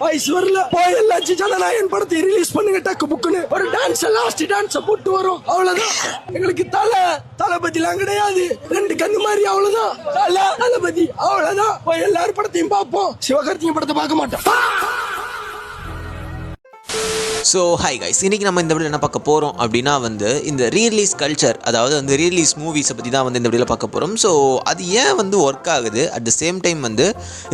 வயசு வரல போய் எல்லாச்சும் ஜனநாயகன் படத்தை ரிலீஸ் பண்ணுங்க டக்கு புக்குன்னு ஒரு டான்ஸ் லாஸ்ட் டான்ஸ் போட்டு வரும் அவ்வளவுதான். எங்களுக்கு தளபதி எல்லாம் கிடையாது, 2 கண்ணு மாதிரி அவ்வளவுதான். தளபதி அவ்வளவுதான். போய் எல்லாரும் படத்தையும் பார்ப்போம், சிவகார்த்திகேயன் படத்தை பார்க்க மாட்டோம். ஸோ ஹாய் கைஸ், இன்றைக்கி நம்ம இந்த வீடியோவில் என்ன பார்க்க போகிறோம் அப்படின்னா வந்து இந்த ரீரிலீஸ் கல்ச்சர், அதாவது வந்து ரீரிலீஸ் மூவிஸை பற்றி தான் வந்து இந்த வீடியோவில் பார்க்க போகிறோம். ஸோ அது ஏன் வந்து ஒர்க் ஆகுது, அட் த சேம் டைம் வந்து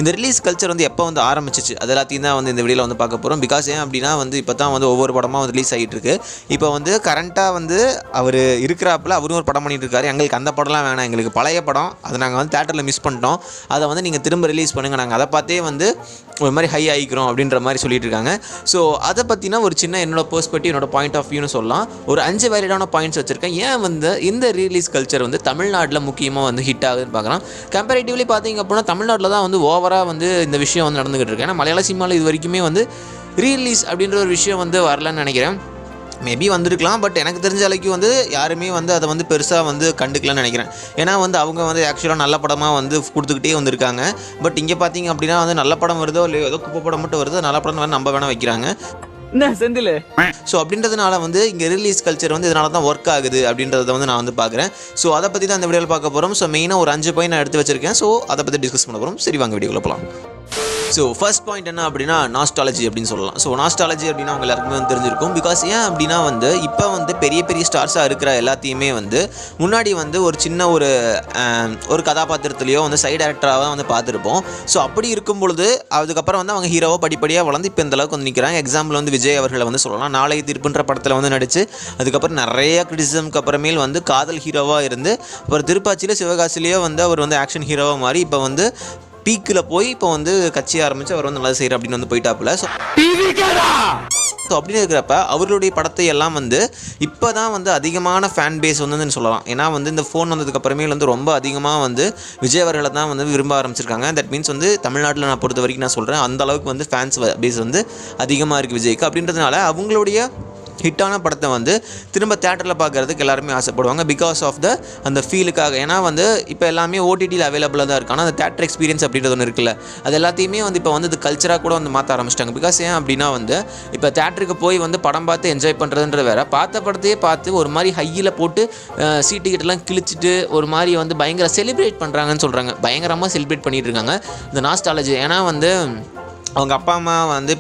இந்த ரிலீஸ் கல்ச்சர் வந்து எப்போ வந்து ஆரம்பிச்சிச்சு அது எல்லாத்தையும் தான் வந்து இந்த வீடியோவில் வந்து பார்க்க போகிறோம். பிகாஸ் ஏன் அப்படின்னா வந்து இப்போ தான் வந்து ஒவ்வொரு படமாக வந்து ரிலீஸ் ஆகிட்டு இருக்கு. இப்போ வந்து கரண்ட்டாக வந்து அவர் இருக்கிறாப்புல அவரும் ஒரு படம் பண்ணிட்டு இருக்காரு. எங்களுக்கு அந்த படம்லாம் வேணாம், எங்களுக்கு பழைய படம், அதை நாங்கள் வந்து தேட்டரில் மிஸ் பண்ணிட்டோம், அதை வந்து நீங்கள் திரும்ப ரிலீஸ் பண்ணுங்கள், நாங்கள் அதை பார்த்தே வந்து ஒரு மாதிரி ஹை ஆகிக்கிறோம் அப்படின்ற மாதிரி சொல்லிட்டு இருக்காங்க. ஸோ அதை பற்றினா ஒரு சின்ன என்னோட பெர்ஸ்பெக்டிவ், என்னோட பாயிண்ட் ஆஃப் வியூன்னு சொல்லலாம். ஒரு 5 வேலிடான பாயிண்ட்ஸ் வச்சிருக்கேன். ஏன் வந்து இந்த ரீலீஸ் கல்ச்சர் வந்து தமிழ்நாட்டில் முக்கியமாக வந்து ஹிட் ஆகுதுன்னு பார்க்குறோம். கம்பேரிட்டிவ்லி பார்த்தீங்க அப்படின்னா தமிழ்நாட்டில் தான் வந்து ஓவராக வந்து இந்த விஷயம் வந்து நடந்துகிட்டு இருக்கு. ஏன்னா மலையாள சினிமாவில் இது வரைக்குமே வந்து ரீலீஸ் அப்படின்ற ஒரு விஷயம் வந்து வரலன்னு நினைக்கிறேன். மேபி வந்திருக்கலாம், பட் எனக்கு தெரிஞ்ச அளவுக்கு வந்து யாருமே வந்து அதை வந்து பெருசாக வந்து கண்டுக்கலன்னு நினைக்கிறேன். ஏன்னா வந்து அவங்க வந்து ஆக்சுவலாக நல்ல படமாக வந்து கொடுத்துக்கிட்டே வந்திருக்காங்க. பட் இங்கே பார்த்தீங்க அப்படின்னா வந்து நல்ல படம் வருதோ இல்லை ஏதோ குப்பை படம் மட்டும் வருதோ, நல்ல படம் வந்து நம்ம வேணால் வைக்கிறாங்க. ஸோ அப்படின்றதுனால வந்து இங்கே ரிலீஸ் கல்ச்சர் வந்து இதனால தான் ஒர்க் ஆகுது அப்படின்றத வந்து நான் வந்து பார்க்குறேன். ஸோ அதை பற்றி தான் அந்த வீடியோவில் பார்க்க போகிறோம். ஸோ மெயினாக ஒரு 5 பாயிண்ட் நான் எடுத்து வச்சிருக்கேன். ஸோ அதை பற்றி டிஸ்கஸ் பண்ண போகிறோம். சரி வாங்க வீடியோக்குள்ள போகலாம். ஸோ ஃபர்ஸ்ட் பாயிண்ட் என்ன அப்படின்னா நாஸ்டாலஜி அப்படின்னு சொல்லலாம். ஸோ நாஸ்டாலஜி அப்படின்னா அவங்க எல்லாருக்குமே வந்து தெரிஞ்சிருக்கும். பிகாஸ் ஏன் அப்படின்னா வந்து இப்போ வந்து பெரிய பெரிய ஸ்டார்ஸாக இருக்கிற எல்லாத்தையுமே வந்து முன்னாடி வந்து ஒரு சின்ன ஒரு கதாபாத்திரத்துலையோ வந்து சைட் டேரக்டராக தான் வந்து பார்த்துருப்போம். ஸோ அப்படி இருக்கும் பொழுது அதுக்கப்புறம் வந்து அவங்க ஹீரோவை படிப்படியாக வளர்ந்து இப்போ இந்த அளவுக்கு வந்து நிற்கிறாங்க. எக்ஸாம்பிள் வந்து விஜய் அவர்களை வந்து சொல்லலாம். நாளைய தீர்ப்புன்ற படத்தில் வந்து நடித்து அதுக்கப்புறம் நிறைய கிரிட்டிசிசம்க்கு அப்புறமேல் வந்து காதல் ஹீரோவாக இருந்து அப்புறம் திருப்பாச்சியில் சிவகாசிலேயோ வந்து அவர் வந்து ஆக்ஷன் ஹீரோவாக மாறி இப்போ வந்து பீக்கில் போய் இப்போ வந்து கட்சி ஆரம்பித்து அவர் வந்து நல்லா செய்கிற அப்படின்னு வந்து போயிட்டாப்புல. ஸோ அப்படின்னு இருக்கிறப்ப அவர்களுடைய படத்தை எல்லாம் வந்து இப்போ தான் வந்து அதிகமான ஃபேன் பேஸ் வந்து சொல்லலாம். ஏன்னா வந்து இந்த ஃபோன் வந்ததுக்கப்புறமே வந்து ரொம்ப அதிகமாக வந்து விஜய் அவர்களை தான் வந்து விரும்ப ஆரம்பிச்சிருக்காங்க. தட் மீன்ஸ் வந்து தமிழ்நாட்டில் நான் பொறுத்த வரைக்கும் நான் சொல்கிறேன், அந்த அளவுக்கு வந்து ஃபேன்ஸ் பேஸ் வந்து அதிகமாக இருக்குது விஜய்க்கு. அப்படின்றதுனால அவங்களுடைய ஹிட்டான படத்தை வந்து திரும்ப தேட்டரில் பார்க்குறதுக்கு எல்லாருமே ஆசைப்படுவாங்க. பிகாஸ் ஆஃப் அந்த ஃபீலுக்காக. ஏன்னா வந்து இப்போ எல்லாமே ஓடிடியில் அவைலபிளாக தான் இருக்குது. ஆனால் அந்த தேட்டர் எக்ஸ்பீரியன்ஸ் அப்படின்றது ஒன்று இருக்குல்ல, அது எல்லாத்தையுமே வந்து இப்போ வந்து இது கல்ச்சராக கூட வந்து மாற்ற ஆரம்பிச்சிட்டாங்க. பிகாஸ் ஏன் அப்படின்னா வந்து இப்போ தேட்டருக்கு போய் வந்து படம் பார்த்து என்ஜாய் பண்ணுறதுன்ற வேறு, பார்த்த படத்தையே பார்த்து ஒரு மாதிரி ஹையில் போட்டு சீட்டு கிட்டலாம் கிழிச்சிட்டு ஒரு மாதிரி வந்து பயங்கர செலிப்ரேட் பண்ணுறாங்கன்னு சொல்கிறாங்க. பயங்கரமாக செலிப்ரேட் பண்ணிகிட்டு இருக்காங்க இந்த நாஸ்டாலஜி. ஏன்னா வந்து அவங்க அப்பா அம்மா வந்து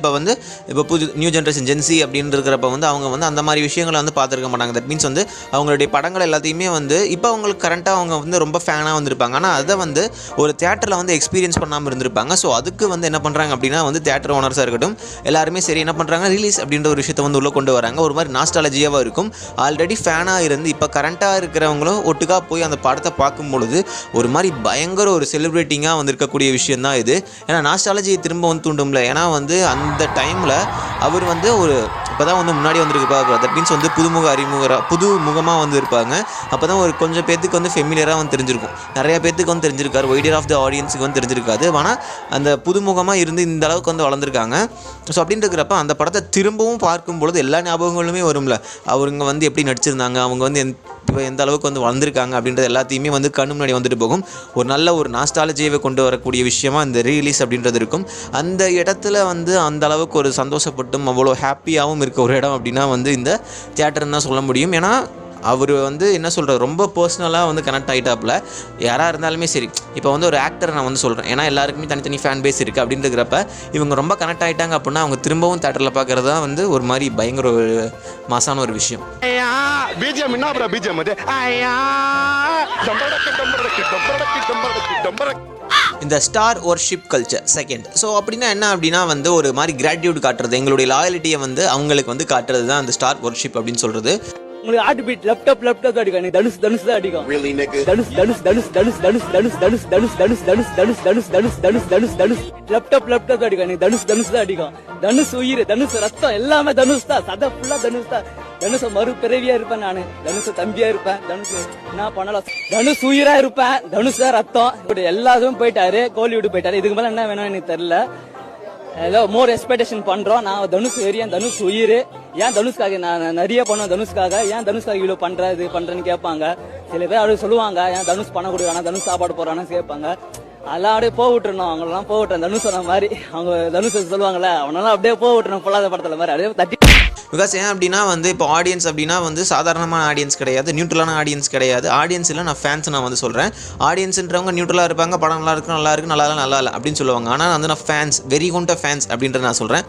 இப்போ புது நியூ ஜென்ரேஷன் ஜென்சி அப்படின்னு இருக்கிறப்ப வந்து அவங்க வந்து அந்த மாதிரி விஷயங்களை வந்து பார்த்துருக்க மாட்டாங்க. தட் மீன்ஸ் வந்து அவங்களுடைய படங்கள் எல்லாத்தையுமே வந்து இப்போ அவங்களுக்கு கரண்ட்டாக அவங்க வந்து ரொம்ப ஃபேனாக வந்திருப்பாங்க. ஆனால் அதை வந்து ஒரு தேட்டரில் வந்து எக்ஸ்பீரியன்ஸ் பண்ணாமல் இருந்திருப்பாங்க. ஸோ அதுக்கு வந்து என்ன பண்ணுறாங்க அப்படின்னா வந்து தேட்டர் ஓனர்ஸாக இருக்கட்டும் எல்லாருமே சரி என்ன பண்ணுறாங்க, ரிலீஸ் அப்படின்ற ஒரு விஷயத்தை வந்து உள்ளே கொண்டு வராங்க. ஒரு மாதிரி நாஸ்டாலஜியாகவும் இருக்கும். ஆல்ரெடி ஃபேனாக இருந்து இப்போ கரண்ட்டாக இருக்கிறவங்களும் ஒட்டுக்காக போய் அந்த படத்தை பார்க்கும் பொழுது ஒரு மாதிரி பயங்கர ஒரு செலிப்ரேட்டிங்காக வந்து இருக்கக்கூடிய விஷயம் தான் இது. ஏன்னா நாஸ்டாலஜியை திரும்ப வந்து தூண்டும். ஏன்னா வந்து அந்த டைமில் அவர் வந்து ஒரு இப்போ தான் வந்து முன்னாடி வந்துருப்பாங்க. தட் மீன்ஸ் வந்து புது முகமாக வந்து இருப்பாங்க. அப்போ தான் ஒரு கொஞ்சம் பேத்துக்கு வந்து ஃபெமிலியராக வந்து தெரிஞ்சிருக்கும். நிறைய பேத்துக்கு வந்து தெரிஞ்சிருக்காரு, வைடர் ஆஃப் த ஆடியன்ஸுக்கு வந்து தெரிஞ்சிருக்காது. ஆனால் அந்த புதுமுகமாக இருந்து இந்த அளவுக்கு வந்து வளர்ந்துருக்காங்க. ஸோ அப்படின்னு இருக்கிறப்ப அந்த படத்தை திரும்பவும் பார்க்கும்பொழுது எல்லா ஞாபகங்களுமே வரும்ல. அவங்க வந்து எப்படி நடிச்சிருந்தாங்க, அவங்க வந்து இப்போ எந்த அளவுக்கு வந்து வளர்ந்துருக்காங்க அப்படின்றது எல்லாத்தையுமே வந்து கண்ணு முன்னாடி வந்துட்டு போகும். ஒரு நல்ல ஒரு நாஸ்டாலஜியை கொண்டு வரக்கூடிய விஷயமா இந்த ரீலீஸ் அப்படின்றது இருக்கும். அந்த இடத்துல வந்து அந்த அளவுக்கு ஒரு சந்தோஷப்பட்டும் அவ்வளோ ஹாப்பியாகவும் இருக்க ஒரு இடம் அப்படின்னா வந்து இந்த தியேட்டர்னு தான் சொல்ல முடியும். ஏன்னா அவர் வந்து என்ன சொல்கிறது, ரொம்ப பர்சனலாக வந்து கனெக்ட் ஆகிட்டாப்புல. யாராக இருந்தாலுமே சரி, இப்போ வந்து ஒரு ஆக்டரை நான் வந்து சொல்கிறேன், ஏன்னா எல்லாருக்குமே தனித்தனி ஃபேன் பேஸ் இருக்குது அப்படின்றப்ப இவங்க ரொம்ப கனெக்ட் ஆகிட்டாங்க அப்படின்னா அவங்க திரும்பவும் தேட்டரில் பார்க்குறது தான் வந்து ஒரு மாதிரி பயங்கர ஒரு மாசான ஒரு விஷயம். இந்த star worship culture second. So அப்படின்னா என்ன அப்படின்னா வந்து ஒரு மாதிரி கிராட்டிடியூட் காட்டுறது, எங்களுடைய லாயலிட்டியை வந்து அவங்களுக்கு வந்து காட்டுறது தான் அந்த ஸ்டார் ஒர்ஷிப் அப்படின்னு சொல்கிறது. உங்களுக்கு ஹார்ட் பீட் லேப்டாப் அடிக்கும். தனுஷ் தான் அடிக்கும். தனுஷ் லேப்டாப் அடிக்கும். தனுஷ் தான் அடிக்கும். தனுஷ் உயிர், தனுஷ் ரத்தம், எல்லாமே தனுஷ் தான். சதை ஃபுல்லா தனுஷ் தான். தனுஷ மறுபிறவியா இருப்பேன் நானு. தனுஷ தம்பியா இருப்பேன். தனுஷ் என்ன பண்ணலாம், தனுஷ் உயிரா இருப்பேன். தனுஷ் தான் ரத்தம். இப்படி எல்லாரும் போயிட்டாரு, கோலிவுட் போயிட்டாரு. இதுக்கு மேல என்ன வேணும் எனக்கு தெரியல. ஏதோ மோர் எக்ஸ்பெக்டேஷன் பண்றோம். நான் தனுஷ் ஏரியன், தனுஷ் உயிர். ஏன் தனுஷ்காக நான் நிறைய பண்ணுவேன் தனுஷ்காக. ஏன் தனுஷ்காக இவ்வளவு பண்றேன்னு கேட்பாங்க. சில பேர் அப்படி சொல்லுவாங்க, ஏன் தனுஷ் பண்ண கொடுக்குறானா, தனுஷ் சாப்பாடு போறானு கேட்பாங்க. அதெல்லாம் அப்படியே போக விட்டுறணும், அவங்களெல்லாம் போக விட்டுறேன். தனுஷ் சொன்ன மாதிரி அவங்க தனுஷ் சொல்லுவாங்கல்ல, அவனெல்லாம் அப்படியே போக விட்டுறணும் பொல்லாத படத்துல மாதிரி அப்படியே தட்டி. பிகாஸ் ஏன் அப்படின்னா வந்து இப்போ ஆடியன்ஸ் அப்படின்னா வந்து சாதாரணமான ஆடியன்ஸ் கிடையாது, நியூட்ரலான ஆடியன்ஸ் கிடையாது. ஆடியன்ஸ் இல்லை, நான் ஃபேன்ஸ் நான் வந்து சொல்கிறேன். ஆடியன்ஸ்ன்றவங்க நியூட்ரலாக இருப்பாங்க, படம் நல்லா இருக்கு நல்லா இருக்கு நல்லா இல்லை நல்லா இல்லை அப்படின்னு சொல்லுவாங்க. ஆனால் வந்து நான் ஃபேன்ஸ், வெரி குண்ட ஃபேன்ஸ் அப்படின்றத நான் சொல்கிறேன்.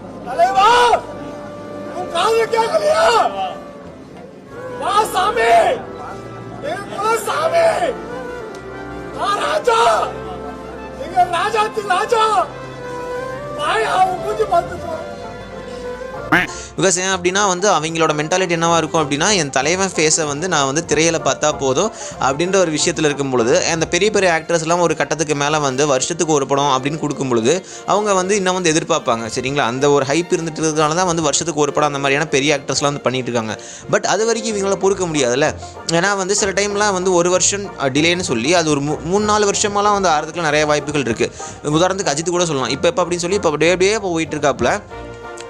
பிகாஸ் ஏன் அப்படின்னா வந்து அவங்களோட மென்டாலிட்டி என்னவா இருக்கும் அப்படின்னா, என் தலைவன் ஃபேஸை வந்து நான் வந்து திரையில பார்த்தா போதும் அப்படின்ற ஒரு விஷயத்தில் இருக்கும் பொழுது, அந்த பெரிய பெரிய ஆக்டர்ஸ்லாம் ஒரு கட்டத்துக்கு மேலே வந்து வருஷத்துக்கு ஒரு படம் அப்படின்னு கொடுக்கும் பொழுது அவங்க வந்து இன்னும் வந்து எதிர்பார்ப்பாங்க. சரிங்களா, அந்த ஒரு ஹைப் இருந்துட்டு இருக்கிறதுனால தான் வந்து வருஷத்துக்கு ஒரு படம் அந்த மாதிரியான பெரிய ஆக்டர்ஸ்லாம் வந்து பண்ணிட்டு இருக்காங்க. பட் அது வரைக்கும் இவங்களால பொறுக்க முடியாதுல்ல. ஏன்னா வந்து சில டைம்லாம் வந்து ஒரு வருஷம் டிலேன்னு சொல்லி அது ஒரு 3-4 வருஷமாலாம் வந்து ஆகிறதுக்குலாம் நிறைய வாய்ப்புகள் இருக்குது. உதாரணத்துக்கு அஜித் கூட சொல்லலாம். இப்போ அப்படின்னு சொல்லி இப்போ அப்படியே போயிட்டு இருக்காப்புல.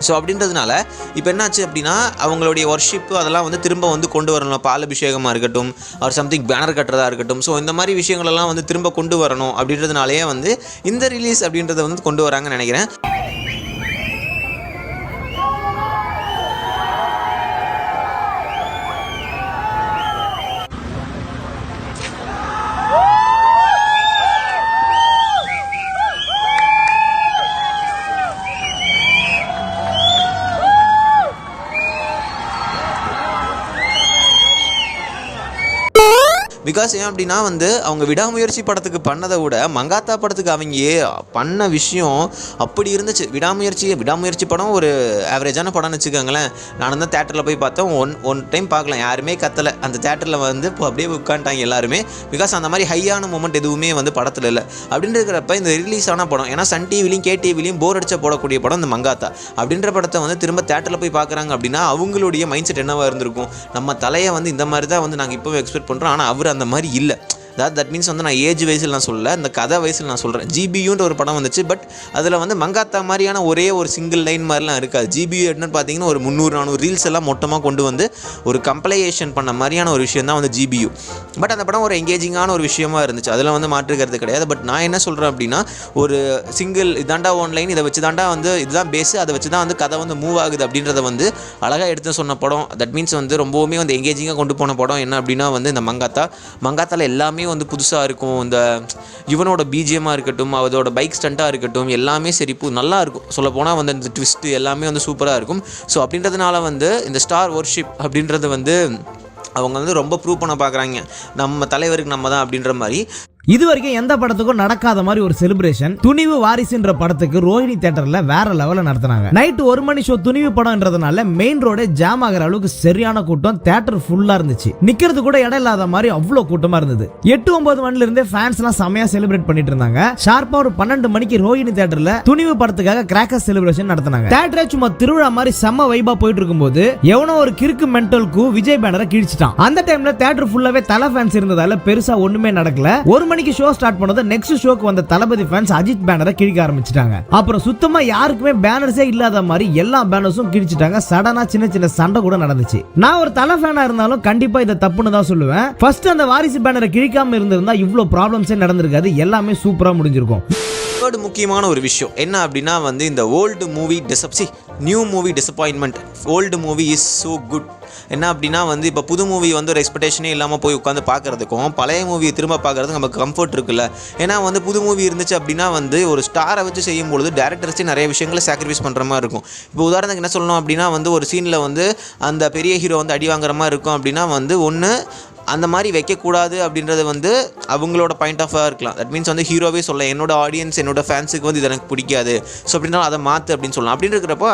ஸோ அப்படின்றதுனால இப்போ என்னாச்சு அப்படின்னா, அவங்களுடைய ஒர்ஷிப்பு அதெல்லாம் வந்து திரும்ப வந்து கொண்டு வரணும். பால் அபிஷேகமாக இருக்கட்டும், ஒரு சம்திங் பேனர் கட்டுறதா இருக்கட்டும், ஸோ இந்த மாதிரி விஷயங்களெல்லாம் வந்து திரும்ப கொண்டு வரணும் அப்படின்றதுனாலேயே வந்து இந்த ரிலீஸ் அப்படின்றத வந்து கொண்டு வராங்கன்னு நினைக்கிறேன். பிகாஸ் ஏன் அப்படின்னா வந்து அவங்க விடாமுயற்சி படத்துக்கு பண்ணதை விட மங்காத்தா படத்துக்கு அவங்க பண்ண விஷயம் அப்படி இருந்துச்சு. விடாமுயற்சி படம் ஒரு ஆவரேஜான படம்னு வச்சுக்கோங்களேன். நான் தான் தேட்டரில் போய் பார்த்தேன். ஒன் டைம் பார்க்கலாம், யாருமே கத்தலை. அந்த தேட்டரில் வந்து இப்போ அப்படியே உட்காந்துட்டாங்க எல்லாருமே. பிகாஸ் அந்த மாதிரி ஹையான மூமெண்ட் எதுவுமே வந்து படத்தில் இல்லை. அப்படின்னு இருக்கிறப்ப இந்த ரிலீஸ் ஆன படம், ஏன்னா சன் டிவிலையும் கேடிவிலையும் போர் அடிச்ச போடக்கூடிய படம் இந்த மங்காத்தா அப்படின்ற படத்தை வந்து திரும்ப தேட்டரில் போய் பார்க்குறாங்க அப்படின்னா அவங்களுடைய மைண்ட் செட் என்னவாக இருந்திருக்கும். நம்ம தலையை வந்து இந்த மாதிரி தான் வந்து நாங்கள் இப்போவே எக்ஸ்பெக்ட் பண்ணுறோம், ஆனால் அவர் அந்த மாதிரி இல்லை. தட் மீன்ஸ் வந்து நான் ஏஜ் வயசில் நான் சொல்லலை, இந்த கதை வயசில் நான் சொல்கிறேன். ஜிபியூன்ற ஒரு படம் வந்துச்சு, பட் அதில் வந்து மங்காத்தா மாதிரியான ஒரே ஒரு சிங்கிள் லைன் மாதிரிலாம் இருக்காது. ஜிபியூ என்னன்னு பார்த்தீங்கன்னா ஒரு 300-400 ரீல்ஸ் எல்லாம் மொத்தமாக கொண்டு வந்து ஒரு கம்ப்ளைஷன் பண்ண மாதிரியான ஒரு விஷயம் தான் வந்து ஜிபியூ. பட் அந்த படம் ஒரு எங்கேஜிங்கான ஒரு விஷயமா இருந்துச்சு, அதில் வந்து மாற்றுக்கிறது கிடையாது. பட் நான் என்ன சொல்கிறேன் அப்படின்னா, ஒரு சிங்கிள் இதாண்டா ஒன்லைன், இதை வச்சு தாண்டா வந்து இதுதான் பேஸு, அதை வச்சு தான் வந்து கதை வந்து மூவ் ஆகுது அப்படின்றத வந்து அழகாக எடுத்து சொன்ன படம். தட் மீன்ஸ் வந்து ரொம்பவுமே வந்து எங்கேஜிங்காக கொண்டு போன படம் என்ன அப்படின்னா வந்து இந்த மங்காத்தாவில் எல்லாமே வந்து புதுசாக இருக்கும். இந்த இவனோட பிஜிஎம்மாக இருக்கட்டும், அதோட பைக் ஸ்டண்ட்டாக இருக்கட்டும், எல்லாமே சரி நல்லா இருக்கும். சொல்லப்போனால் வந்து இந்த ட்விஸ்ட்டு எல்லாமே வந்து சூப்பராக இருக்கும். ஸோ அப்படின்றதுனால வந்து இந்த ஸ்டார் வொர்ஷிப் அப்படின்றது வந்து அவங்க வந்து ரொம்ப ப்ரூவ் பண்ண பார்க்குறாங்க, நம்ம தலைவருக்கு நம்ம தான் அப்படின்ற மாதிரி. இது வரைக்கும் எந்த படத்துக்கும் நடக்காத மாதிரி ஒரு செலிப்ரேஷன் துணிவு வாரிசுன்ற படத்துக்கு ரோஹிணி தியேட்டர்ல வேற லெவல்ல நடத்தினாங்க. நைட் 1 மணி ஷோ துணிவு படம்ன்றதுனால மெயின் ரோடே ஜாம் ஆகிற அளவுக்கு சரியான கூட்டம், தியேட்டர் ஃபுல்லா இருந்துச்சு. நிக்கிறது கூட இடம் இல்லாத மாதிரி அவ்வளவு கூட்டமா இருந்தது. 8-9 மணில இருந்தே ஃபேன்ஸ் எல்லாம் செமையா செலிப்ரேட் பண்ணிட்டு இருந்தாங்க. ஷார்ப்பா ஒரு 12 மணிக்கு ரோஹிணி தியேட்டர்ல துணிவு படத்துக்காக கிராக்கர் செலிப்ரேஷன் நடத்தினாங்க. தியேட்டரே சும்மா திருவிழா மாதிரி செம்ம வைபா போயிட்டு இருக்கும்போது எவனோ ஒரு கிறுக்கு மென்டலுக்கு விஜய் பேனரை கிழிச்சிட்டான். அந்த டைம்ல தியேட்டர் ஃபுல்லாவே தலை ஃபேன்ஸ் இருந்ததால பெருசா ஒண்ணுமே நடக்கல. 1 மணிக்கு ஷோ ஸ்டார்ட் பண்ணது நெக்ஸ்ட் ஷோக்கு வந்த தளபதி ஃபேன்ஸ் அஜித் பேனரை கிழிக்க ஆரம்பிச்சிட்டாங்க. அப்புறம் சுத்தமா யாருக்குமே பேனர்ஸே இல்லாத மாதிரி எல்லா பேனர்ஸும் கிழிச்சிட்டாங்க. சடனா சின்ன சண்டை கூட நடந்துச்சு. நான் ஒரு தலை ஃபேனா இருந்தாலும் கண்டிப்பா இதை தப்புன்னு தான் சொல்லுவேன். ஃபர்ஸ்ட் அந்த வாரிசு பேனரை கிழிக்காம இருந்திருந்தா இவ்வளவு ப்ராப்ளம்ஸே நடந்திருக்காது, எல்லாமே சூப்பரா முடிஞ்சிருக்கும். முக்கியமான ஒரு விஷயம் என்ன அப்படின்னா வந்து இந்த old movie new movie disappointment. Old movie is so good. என்ன அப்படின்னா வந்து இப்போ புது மூவி வந்து ஒரு எக்ஸ்பெக்டேஷனே இல்லாமல் போய் உட்காந்து பார்க்குறதுக்கும் பழைய மூவியை திரும்ப பார்க்குறதுக்கு நமக்கு கம்ஃபர்ட் இருக்குல்ல. ஏன்னா வந்து புது மூவி இருந்துச்சு அப்படின்னா வந்து ஒரு ஸ்டாரை வச்சு செய்யும்பொழுது டேரக்டர்ஸே நிறைய விஷயங்களை சாக்ரிஃபைஸ் பண்ணுற மாதிரி இருக்கும். இப்போ உதாரணத்துக்கு என்ன சொல்லணும் அப்படின்னா வந்து ஒரு சீனில் வந்து அந்த பெரிய ஹீரோ வந்து அடி வாங்குற மாதிரி இருக்கும் அப்படின்னா வந்து ஒன்று அந்த மாதிரி வைக்கக்கூடாது அப்படின்றது வந்து அவங்களோட பாயிண்ட் ஆஃப் இருக்கலாம். தட் மீன்ஸ் வந்து ஹீரோவே சொல்ல என்னோட ஆடியன்ஸ் என்னோட ஃபேன்ஸுக்கு வந்து இது எனக்கு பிடிக்காது, ஸோ அப்படின்னாலும் அதை மாற்று அப்படின்னு சொல்லலாம். அப்படின்னு இருக்கிறப்போ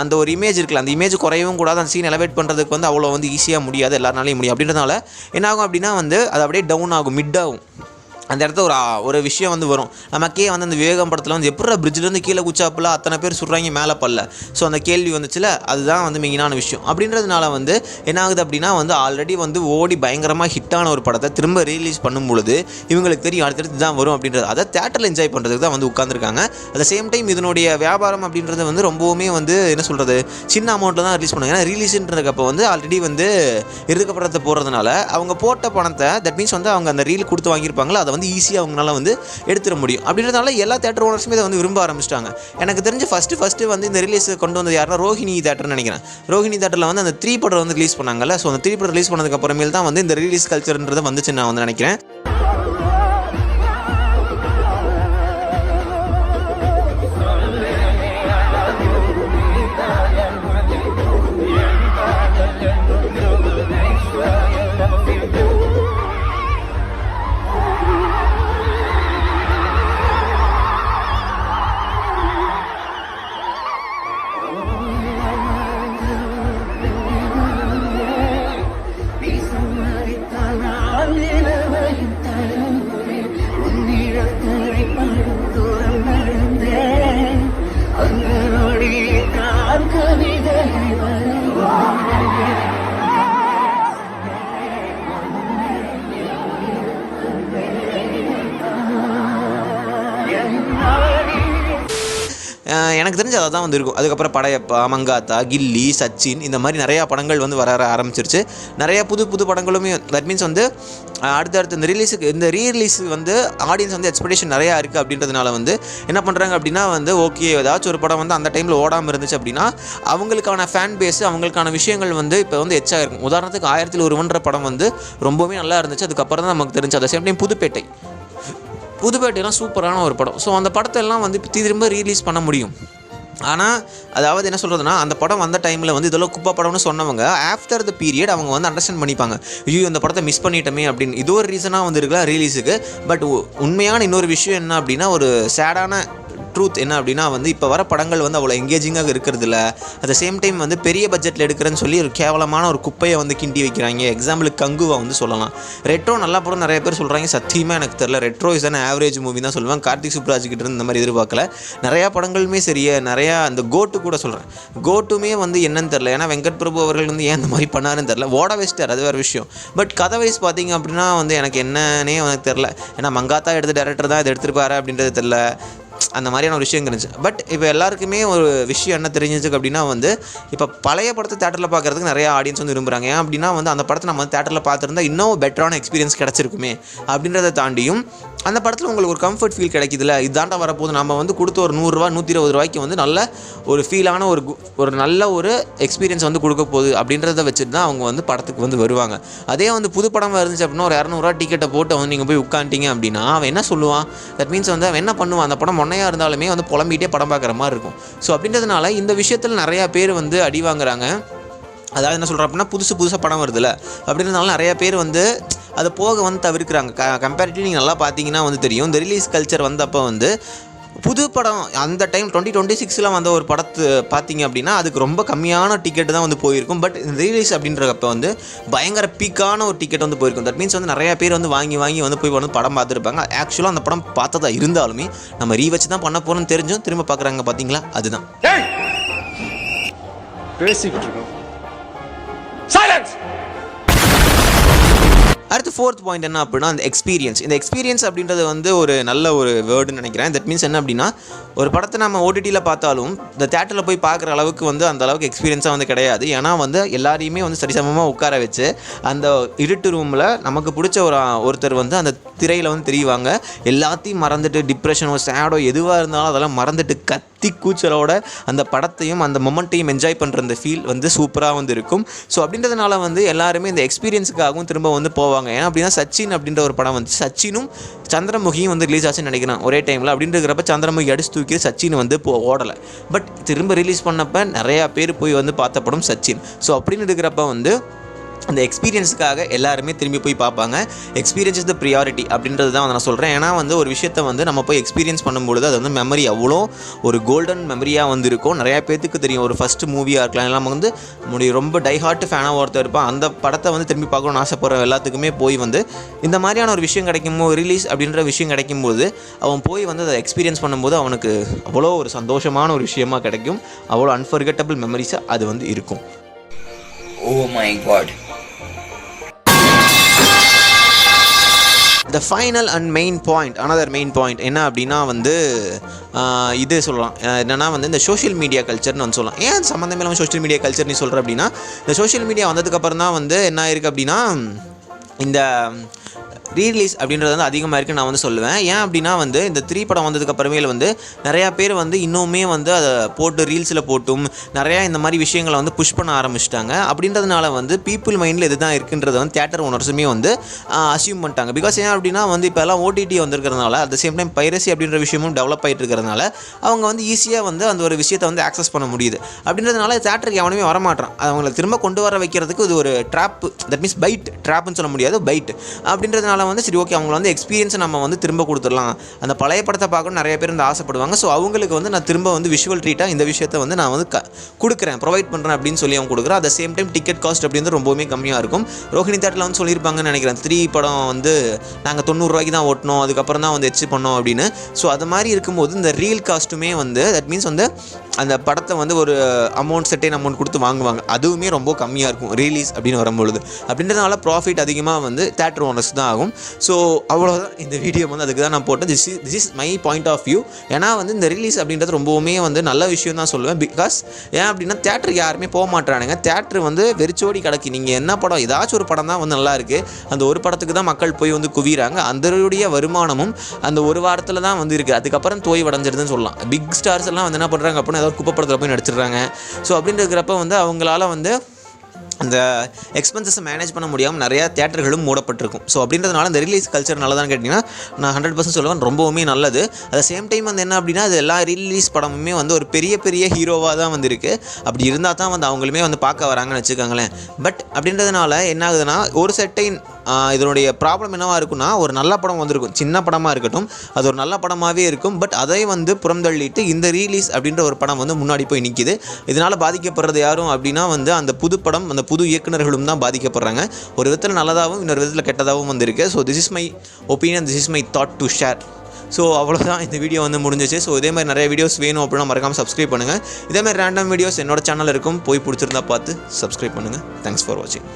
அந்த ஒரு இமேஜ் இருக்குல்ல, அந்த இமேஜ் குறையவும் கூடாது. அந்த சீன் எலவேட் பண்ணுறதுக்கு வந்து அவ்வளோ வந்து ஈஸியாக முடியாது, எல்லாருனாலையும் முடியும். அப்படின்றதுனால என்ன ஆகும் அப்படின்னா வந்து அது அப்படியே டவுன் ஆகும், மிட் ஆகும். அந்த இடத்துல ஒரு விஷயம் வந்து வரும் நமக்கே வந்து அந்த விவேகம் படத்தில் வந்து எப்படா பிரிட்ஜிலேருந்து கீழே குச்சாப்பில் அத்தனை பேர் சுடுறாங்க மேலே பல்ல. ஸோ அந்த கேள்வி வந்துச்சுல, அதுதான் வந்து மெயினான விஷயம். அப்படின்றதுனால வந்து என்ன ஆகுது அப்படின்னா வந்து ஆல்ரெடி வந்து ஓடி பயங்கரமாக ஹிட்டான ஒரு படத்தை திரும்ப ரீலீஸ் பண்ணும் பொழுது இவங்களுக்கு தெரியும் அடுத்தடுத்து தான் வரும் அப்படின்றது. அதை தேட்டரில் என்ஜாய் பண்ணுறதுக்கு தான் வந்து உட்காந்துருக்காங்க. அட் த சேம் டைம் இதனுடைய வியாபாரம் அப்படின்றது வந்து ரொம்பவுமே வந்து என்ன சொல்கிறது, சின்ன அமௌண்ட்டில் தான் ரிலீஸ் பண்ணுவாங்க. ஏன்னா ரிலீஸுன்றதுக்கப்போ வந்து ஆல்ரெடி வந்து இறுதிக்க படத்தை போடுறதுனால அவங்க போட்ட பணத்தை, தட் மீன்ஸ் வந்து அவங்க அந்த ரீல் கொடுத்து வாங்கியிருப்பாங்களோ அதை வந்து வந்து ஈஸியாக அவங்களால வந்து எடுத்துட முடியும். அப்படின்றதுனால எல்லா தேட்டர் ஓனர்ஸுமே இதை வந்து விரும்ப ஆரம்பிச்சிட்டாங்க. எனக்கு தெரிஞ்சு ஃபஸ்ட்டு வந்து இந்த ரிலீஸ் கொண்டு வந்தது யாருன்னா ரோஹிணி தேட்டர்னு நினைக்கிறேன். ரோஹிணி தேட்டரில் வந்து அந்த 3 படம் வந்து ரிலீஸ் பண்ணாங்கல்ல. ஸோ அந்த 3 படம் ரிலீஸ் பண்ணதுக்கு அப்புறமேல் தான் வந்து இந்த ரிலீஸ் கல்ச்சர்ன்றது வந்துச்சுன்னு நான் வந்து நினைக்கிறேன். எனக்கு தெரிஞ்சு அதை தான் வந்து இருக்கும். அதுக்கப்புறம் படையப்பா, மங்காத்தா, கில்லி, சச்சின் இந்த மாதிரி நிறையா படங்கள் வந்து வர ஆரம்பிச்சிருச்சு. நிறையா புது படங்களுமே தட் மீன்ஸ் வந்து அடுத்தடுத்து இந்த ரீரிலீஸுக்கு வந்து ஆடியன்ஸ் வந்து எக்ஸ்பெக்டேஷன் நிறையா இருக்குது. அப்படின்றதுனால வந்து என்ன பண்ணுறாங்க அப்படின்னா வந்து ஓகே ஏதாச்சும் ஒரு படம் வந்து அந்த டைமில் ஓடாமல் இருந்துச்சு அப்படின்னா அவங்களுக்கான ஃபேன் பேஸு அவங்களுக்கான விஷயங்கள் வந்து இப்போ வந்து எச்சாக இருக்கும். உதாரணத்துக்கு 1000ல் ஒருவன்ற படம் வந்து ரொம்பவே நல்லா இருந்துச்சு. அதுக்கப்புறம் தான் நமக்கு தெரிஞ்சு அந்த சேம் டைம் புதுப்பேட்டையெல்லாம் சூப்பரான ஒரு படம். ஸோ அந்த படத்தெல்லாம் வந்து இப்போ திரும்ப ரீலீஸ் பண்ண முடியும். ஆனால் அதாவது என்ன சொல்கிறதுனா அந்த படம் வந்த டைமில் வந்து இதெல்லாம் குப்பை படம்னு சொன்னவங்க ஆஃப்டர் த பீரியட் அவங்க வந்து அண்டர்ஸ்டாண்ட் பண்ணிப்பாங்க. ஐயோ இந்த படத்தை மிஸ் பண்ணிட்டோமே அப்படின்னு. இது ஒரு ரீசனாக வந்து இருக்கலாம் ரிலீஸுக்கு. பட் உண்மையான இன்னொரு விஷயம் என்ன அப்படின்னா ஒரு சேடான ட்ரூத் என்ன அப்படின்னா வந்து இப்போ வர படங்கள் வந்து அவ்வளோ எங்கேஜிங்காக இருக்கிறது இல்லை. அட் த சேம் டைம் வந்து பெரிய பட்ஜெட்டில் எடுக்கிறேன்னு சொல்லி ஒரு கேவலமான ஒரு குப்பையை வந்து கிண்டி வைக்கிறாங்க. எக்ஸாம்பிளுக்கு கங்குவா வந்து சொல்லலாம். ரெட்ரோ நல்லா படம் நிறைய பேர் சொல்கிறாங்க. சத்தியமாக எனக்கு தெரியல. Retro is an average movie தான் சொல்லுவேன். கார்த்திக் சுப்ராஜ் கிட்ட இருந்து இந்த மாதிரி எதிர்பார்க்கல. நிறையா படங்களுமே சரியா நிறையா அந்த கோட்டு கூட சொல்கிறேன். கோட்டுமே வந்து என்னன்னு தெரில. ஏன்னா வெங்கட் பிரபு அவர்கள் வந்து ஏன் இந்த மாதிரி பண்ணாருன்னு தெரில. ஓட வச்சிட்டார், அது வேறு விஷயம். பட் கதை வைஸ் பார்த்தீங்க அப்படின்னா வந்து எனக்கு என்னன்னே எனக்கு தெரில. ஏன்னா மங்காத்தா எடுத்த டேரக்டர் தான் இதை எடுத்துருப்பாரு அப்படின்றது தெரில. அந்த மாதிரியான ஒரு விஷயம் இருந்துச்சு. பட் இப்போ எல்லாருக்குமே ஒரு விஷயம் என்ன தெரிஞ்சிச்சு அப்படின்னா வந்து இப்போ பழைய படத்தை தேட்டரில் பார்க்குறதுக்கு நிறைய ஆடியன்ஸ் வந்து விரும்புகிறாங்க. ஏன் அப்படின்னா வந்து அந்த படத்தை நம்ம தேட்டரில் பார்த்துருந்தா இன்னும் பெட்டரான எக்ஸ்பீரியன்ஸ் கிடச்சிருக்குமே அப்படின்றத தாண்டியும் அந்த படத்தில் உங்களுக்கு ஒரு கம்ஃபர்ட் ஃபீல் கிடைக்குதுல்ல. இதாண்டா வரப்போது நம்ம வந்து கொடுத்த ஒரு 100 ரூபா 120 ரூபாய்க்கு வந்து நல்ல ஒரு ஃபீலான ஒரு நல்ல ஒரு எக்ஸ்பீரியன்ஸ் வந்து கொடுக்க போகுது அப்படின்றத வச்சுட்டு தான் அவங்க வந்து படத்துக்கு வந்து வருவாங்க. அதே வந்து புது படமாக இருந்துச்சு அப்படின்னா ஒரு 200 ரூபா டிக்கெட்டை போட்டு வந்து நீங்கள் போய் உட்காந்துட்டீங்க அப்படின்னா அவன் என்ன சொல்லுவான்? தட் மீன்ஸ் வந்து அவன் என்ன பண்ணுவான்? அந்த படம் மொன்னையாக இருந்தாலுமே வந்து புலம்பிகிட்டே படம் பார்க்குற மாதிரி இருக்கும். ஸோ அப்படின்றதுனால இந்த விஷயத்தில் நிறையா பேர் வந்து அடி வாங்குறாங்க. அதாவது என்ன சொல்கிறேன் அப்படின்னா புதுசாக படம் வருதுல்ல அப்படின்றதுனால நிறையா பேர் வந்து அதை போக வந்து தவிர்க்கிறாங்க. கம்பேரிட்டிவ் நீங்கள் நல்லா பார்த்தீங்கன்னா வந்து தெரியும். இந்த ரிலீஸ் கல்ச்சர் வந்தப்போ வந்து புது படம் அந்த டைம் 2026 வந்த ஒரு படத்து பார்த்தீங்க அப்படின்னா அதுக்கு ரொம்ப கம்மியான டிக்கெட் தான் வந்து போயிருக்கும். பட் ரிலீஸ் அப்படின்றப்ப வந்து பயங்கர பீக்கான ஒரு டிக்கெட் வந்து போயிருக்கும். தட் மீன்ஸ் வந்து நிறையா பேர் வந்து வாங்கி வந்து போய் வந்து படம் பார்த்துருப்பாங்க. ஆக்சுவலாக அந்த படம் பார்த்ததா இருந்தாலுமே நம்ம ரீவச்சு தான் பண்ண போகிறோம்னு தெரிஞ்சும் திரும்ப பார்க்குறாங்க. பார்த்தீங்களா? அதுதான் பேசிக்கிட்டு இருக்கோம். சைலன்ஸ். அடுத்து 4th பாயிண்ட் என்ன அப்படின்னா அந்த எக்ஸ்பீரியன்ஸ். இந்த எக்ஸ்பீரியன்ஸ் அப்படின்றது வந்து ஒரு நல்ல ஒரு வேர்டுன்னு நினைக்கிறேன். தட் மீன்ஸ் என்ன அப்படின்னா ஒரு படத்தை நம்ம ஓடிடியில் பார்த்தாலும் இந்த தேட்டரில் போய் பார்க்குற அளவுக்கு வந்து அந்த அளவுக்கு எக்ஸ்பீரியன்ஸாக வந்து கிடையாது. ஏன்னா வந்து எல்லாரையுமே வந்து சரிசமமாக உட்கார வச்சு அந்த இருட்டு ரூமில் நமக்கு பிடிச்ச ஒருத்தர் வந்து அந்த திரையில் வந்து தெரிவாங்க. எல்லாத்தையும் மறந்துட்டு டிப்ரெஷனோ சேடோ எதுவாக இருந்தாலும் அதெல்லாம் மறந்துட்டு கத்தி கூச்சலோட அந்த படத்தையும் அந்த மொமெண்ட்டையும் என்ஜாய் பண்ணுற அந்த ஃபீல் வந்து சூப்பராக வந்து இருக்கும். ஸோ அப்படின்றதுனால வந்து எல்லாருமே இந்த எக்ஸ்பீரியன்ஸுக்காகவும் திரும்ப வந்து போவாங்க. ஏன்னா அப்படின்னா சச்சின் அப்படின்ற ஒரு படம் வந்து சச்சினும் சந்திரமுகியும் வந்து ரிலீஸ் ஆச்சுன்னு நினைக்கிறேன் ஒரே டைமில். அப்படின்றப்ப சந்திரமுகி அடிச்சு தூக்கி சச்சின் வந்து ஓடலை. பட் திரும்ப ரிலீஸ் பண்ணப்போ நிறையா பேர் போய் வந்து பார்த்த படம் சச்சின். ஸோ அப்படின்னு இருக்கிறப்ப வந்து அந்த எக்ஸ்பீரியன்ஸுக்காக எல்லாருமே திரும்பி போய் பார்ப்பாங்க. எக்ஸ்பீரியன்ஸ் இஸ் த ப்ரியாரிட்டி அப்படின்றது தான் நான் சொல்கிறேன். ஏன்னா வந்து ஒரு விஷயத்தை வந்து நம்ம போய் எக்ஸ்பீரியன்ஸ் பண்ணும்பொழுது அது வந்து மெமரி அவ்வளோ ஒரு கோல்டன் மெமரியாக வந்து இருக்கும். நிறையா பேருக்கு தெரியும். ஒரு ஃபஸ்ட்டு மூவியாக இருக்கலாம், எல்லாம் வந்து ரொம்ப டைஹார்ட் ஃபேனாக ஒருத்தர் இருப்பான். அந்த படத்தை வந்து திரும்பி பார்க்கணும்னு ஆசைப்படுற எல்லாத்துக்குமே போய் வந்து இந்த மாதிரியான ஒரு விஷயம் கிடைக்கும்போது ரிலீஸ் அப்படின்ற விஷயம் கிடைக்கும்போது அவன் போய் வந்து அதை எக்ஸ்பீரியன்ஸ் பண்ணும்போது அவனுக்கு அவ்வளோ ஒரு சந்தோஷமான ஒரு விஷயமாக கிடைக்கும். அவ்வளோ அன்ஃபர்கெட்டபிள் மெமரிஸாக அது வந்து இருக்கும். Oh my God. The final and main point, another main point என்ன அப்படின்னா வந்து இது சொல்லலாம். என்னென்னா வந்து இந்த சோஷியல் மீடியா கல்ச்சர்னு வந்து சொல்லலாம். ஏன் சம்மந்தமே இல்லாமல் சோஷியல் மீடியா கல்ச்சர் நீ சொல்கிற அப்படின்னா இந்த சோஷியல் மீடியா வந்ததுக்கப்புறம் தான் வந்து என்ன ஆயிருக்கு அப்படின்னா இந்த ரீரிலீஸ் அப்படின்றது வந்து அதிகமாக இருக்குன்னு நான் வந்து சொல்லுவேன். ஏன் அப்படின்னா வந்து இந்த 3 படம் வந்ததுக்கு அப்புறமேல வந்து நிறையா பேர் வந்து இன்னுமே வந்து அதை போட்டு ரீல்ஸில் போட்டும் நிறையா இந்த மாதிரி விஷயங்களை வந்து புஷ் பண்ண ஆரம்பிச்சிட்டாங்க. அப்படின்றதுனால வந்து பீப்புள் மைண்டில் இது தான் இருக்குன்றதை வந்து தியேட்டர் ஓனர்ஸுமே வந்து அசியூம் பண்ணிட்டாங்க. பிகாஸ் ஏன் அப்படின்னா வந்து இப்போ எல்லாம் ஓடிடி வந்திருக்கிறதுனால at the same time piracy அப்படின்ற விஷயமும் டெவலப் ஆகிட்டு இருக்கிறதுனால அவங்க வந்து ஈஸியாக வந்து அந்த ஒரு விஷயத்தை வந்து ஆக்சஸ் பண்ண முடியுது. அப்படின்றதுனால தியேட்டருக்கு எவனுமே வரமாட்டான். அவங்களை திரும்ப கொண்டு வர வைக்கிறதுக்கு இது ஒரு ட்ராப், தட் மீன்ஸ் பைட், ட்ராப்னு சொல்ல முடியாது, பைட். அப்படின்றதுனால வந்து சரி ஓகே அவங்களை வந்து எக்ஸ்பீரியன்ஸை நம்ம வந்து திரும்ப கொடுத்துடலாம், அந்த பழைய படத்தை பார்க்கணும் நிறைய பேர் வந்து ஆசைப்படுவாங்க. ஸோ அவங்களுக்கு வந்து நான் திரும்ப வந்து விஷுவல் ட்ரீட்டாக இந்த விஷயத்தை வந்து நான் வந்து கொடுக்குறேன், ப்ரொவைட் பண்ணுறேன் அப்படின்னு சொல்லி அவங்க கொடுக்குறேன். At the same time ticket cost அப்படின்றது ரொம்பவுமே கம்மியாக இருக்கும். ரோஹிணி தேட்டரில் வந்து சொல்லியிருப்பாங்கன்னு நினைக்கிறேன் 3 படம் வந்து நாங்கள் 90 ரூபாய்க்கு தான் ஓட்டணும், அதுக்கப்புறம் தான் வந்து எச்சு பண்ணோம் அப்படின்னு. ஸோ அது மாதிரி இருக்கும்போது இந்த ரீல் காஸ்ட்டுமே வந்து தட் மீன்ஸ் வந்து அந்த படத்தை வந்து ஒரு செட்டைன் அமௌண்ட் கொடுத்து வாங்குவாங்க. அதுவுமே ரொம்ப கம்மியாக இருக்கும் ரிலீஸ் அப்படின்னு வரும்பொழுது. அப்படின்றதுனால ப்ராஃபிட் அதிகமாக வந்து தேட்டர் ஓனர்ஸ் தான் ஆகும். ஸோ அவ்வளோதான் இந்த வீடியோ வந்து அதுக்கு தான் நான் போட்டேன். This is my point of view. ஏன்னா வந்து இந்த ரிலீஸ் அப்படின்றது ரொம்பவுமே வந்து நல்ல விஷயம் தான் சொல்லுவேன். பிகாஸ் ஏன் அப்படின்னா தேட்டருக்கு யாருமே போக மாட்டானுங்க. தேட்டர் வந்து வெறிச்சோடி கிடக்கு. நீங்கள் என்ன படம் ஏதாச்சும் ஒரு படம் தான் வந்து நல்லா இருக்குது, அந்த ஒரு படத்துக்கு தான் மக்கள் போய் வந்து குவிறாங்க. அதனுடைய வருமானமும் அந்த ஒரு வாரத்தில் தான் வந்து இருக்குது. அதுக்கப்புறம் தோய் அடைஞ்சிருதுன்னு சொல்லலாம். பிக் ஸ்டார்ஸ் எல்லாம் வந்து என்ன பண்ணுறாங்க அப்படின்னா ஏதாவது குப்பை படத்தில் போய் நடிச்சிடுறாங்க. ஸோ அப்படின்னு இருக்கிறப்ப வந்து அவங்களால வந்து அந்த எக்ஸ்பென்சஸை மேனேஜ் பண்ண முடியாமல் நிறையா தியேட்டர்களும் மூடப்பட்டிருக்கும். ஸோ அப்படின்றதுனால இந்த ரிலீஸ் கல்ச்சர் நல்லதான்னு கேட்டிங்கன்னா நான் 100% சொல்லுவேன், ரொம்பவுமே நல்லது. அட் சேம் டைம் வந்து என்ன அப்படின்னா அது எல்லா ரிலீஸ் படமுமே வந்து ஒரு பெரிய பெரிய ஹீரோவாக தான் வந்து இருக்குது. அப்படி இருந்தால் தான் வந்து அவங்களுமே வந்து பார்க்க வராங்கன்னு வச்சுக்கோங்களேன். பட் அப்படின்றதுனால என்ன ஆகுதுன்னா ஒரு செட்டைன் இதனுடைய ப்ராப்ளம் என்னவாக இருக்குன்னா ஒரு நல்ல படம் வந்திருக்கும், சின்ன படமாக இருக்கட்டும், அது ஒரு நல்ல படமாகவே இருக்கும். பட் அதை வந்து புறந்தள்ளிட்டு இந்த ரீலீஸ் அப்படின்ற ஒரு படம் வந்து முன்னாடி போய் நிற்கிது. இதனால் பாதிக்கப்படுறது யாரும் அப்படின்னா வந்து அந்த புது படம், அந்த புது இயக்குநர்களும் தான் பாதிக்கப்படுறாங்க. ஒரு விதத்தில் நல்லதாகவும் இன்னொரு விதத்தில் கெட்டதாகவும் வந்திருக்கு. So this is my opinion, this is my thought to share. So அவ்வளோதான் இந்த வீடியோ வந்து முடிஞ்சிச்சு. ஸோ இதே மாதிரி நிறைய வீடியோஸ் வேணும் அப்படின்னா மறக்காமல் சப்ஸ்கிரைப் பண்ணுங்கள். இதே மாதிரி ரேண்டம் வீடியோஸ் என்னோட சேனல் இருக்கும், போய் பிடிச்சிருந்தா பார்த்து சப்ஸ்கிரைப் பண்ணுங்கள். தேங்க்ஸ் ஃபார் வாட்சிங்.